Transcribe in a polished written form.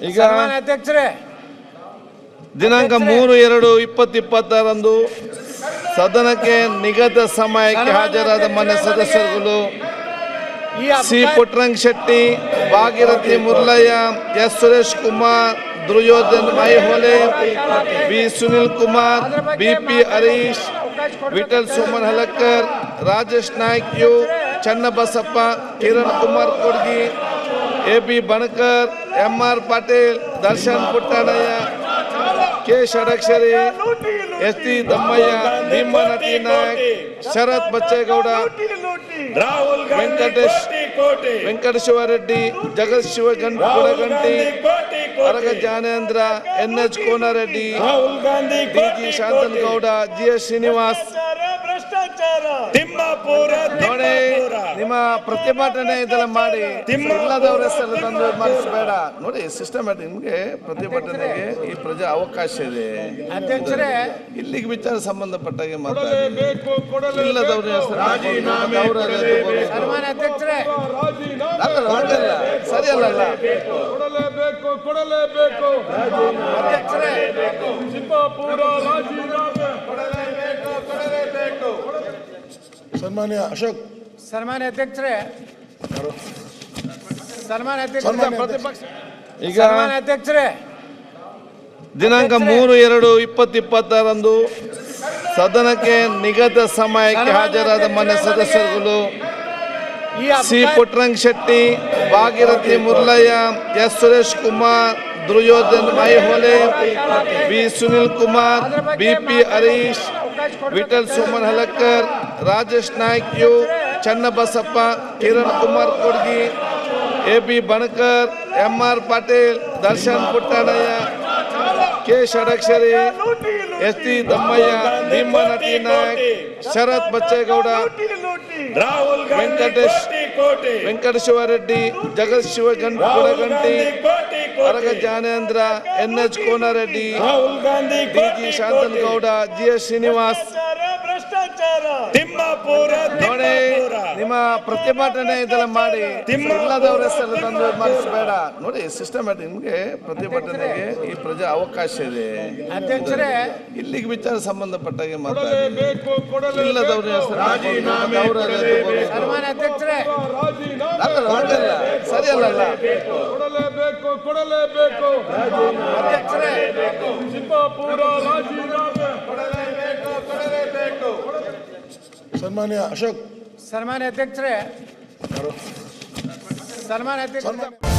ಈಗ ಅಧ್ಯಕ್ಷರೇ, ದಿನಾಂಕ 3/2/2026 ಸದನಕ್ಕೆ ನಿಗದಿತ ಸಮಯಕ್ಕೆ ಹಾಜರಾದ ಮಾನ್ಯ ಸದಸ್ಯರುಗಳು C Puttaranga Shetty, Bhagirathi Murlayya, S Suresh Kumar, Duryodhan Aihole, B Sunil Kumar, BP Harish, Vittal Soman Halakkar, Rajesh Naik U, Channabasappa, Kiran Kumar Kodgi, AB Banakar, MR Patil, Darshan Puttannaiah, K Shadakshari, S T Dammaiah, Bhimanna Naik, Sharath Bachegowda, Venkateshwara Reddy, Jagath Shivaganti, Araga Jnanendra, NH Konareddy, DG Shantanagowda, GS Srinivas. ನೋಡಿ, ನಿಮ್ಮ ಪ್ರತಿಭಟನೆ ಇದೆಲ್ಲ ಮಾಡಿ ಇಲ್ಲದವ್ರ ಹೆಸರು ತಂದು ಮಾಡಿಸಬೇಡ. ನೋಡಿ, ಸಿಸ್ಟಮ್ಯಾಟಿಕ್ ನಿಮಗೆ ಪ್ರತಿಭಟನೆಗೆ ಈ ಪ್ರಜಾ ಅವಕಾಶ ಇದೆ. ಅಧ್ಯಕ್ಷರೇ, ಇಲ್ಲಿಗೆ ವಿಚಾರ ಸಂಬಂಧಪಟ್ಟಾಗೆ ಮಾತಾಡಿ. ಇಲ್ಲದವ್ರ ಹೆಸರು ಸನ್ಮಾನ್ಯ ಅಧ್ಯಕ್ಷರೇ, ಸರಿಯಲ್ಲ. ಕೊಡಲೇಬೇಕು ಅಧ್ಯಕ್ಷರೇ, ಸನ್ಮಾನ್ಯ ಅಶೋಕ್. ಸನ್ಮಾನ್ಯ ಅಧ್ಯಕ್ಷರೇ, ಈಗ ಸನ್ಮಾನ್ಯ ಅಧ್ಯಕ್ಷರೇ, ದಿನಾಂಕ 3/2/2026 ಸದನಕ್ಕೆ ನಿಗದಿತ ಸಮಯಕ್ಕೆ ಹಾಜರಾದ ಮಾನ್ಯ ಸದಸ್ಯರುಗಳು C Puttaranga Shetty, Bhagirathi Murlayya, S Suresh Kumar, Duryodhan Aihole, B Sunil Kumar, BP Harish, Vittal Soman Halakkar, Rajesh Naik U, Channabasappa, Kiran Kumar Kodgi, AB Banakar, MR Patil, Darshan Puttannaiah, K Shadakshari, S T Dammaiah, Bhimanna Naik, Sharath Bachegowda, Venkateshwara Reddy, Jagath Shivaganti, Araga Jnanendra, NH Konareddy, DG Shantanagowda, GS Srinivas. ನೋಡಿ, ನಿಮ್ಮ ಪ್ರತಿಭಟನೆ ಇದೆಲ್ಲ ಮಾಡಿ ಇಲ್ಲದವ್ರ ಹೆಸರು ತಂದು ಮಾಡಿಸಬೇಡ. ನೋಡಿ, ಸಿಸ್ಟಮ್ಯಾಟಿಕ್ ನಿಮಗೆ ಪ್ರತಿಭಟನೆಗೆ ಈ ಪ್ರಜಾ ಅವಕಾಶ ಇದೆ. ಅಧ್ಯಕ್ಷರೇ, ಇಲ್ಲಿಗೆ ವಿಚಾರ ಸಂಬಂಧಪಟ್ಟಾಗೆ ಮಾತಾಡಿ. ಇಲ್ಲದವ್ರ ಹೆಸರು ಸನ್ಮಾನ್ಯ ಅಧ್ಯಕ್ಷರೇ, ಸರಿಯಲ್ಲ. ಕೊಡಲೇಬೇಕು ಅಧ್ಯಕ್ಷರೇ, ಸನ್ಮಾನ್ಯ ಅಶೋಕ್. ಸನ್ಮಾನ್ಯ ಅಧ್ಯಕ್ಷರೇ, ಸನ್ಮಾನ್ಯ ಅಧ್ಯಕ್ಷರೇ.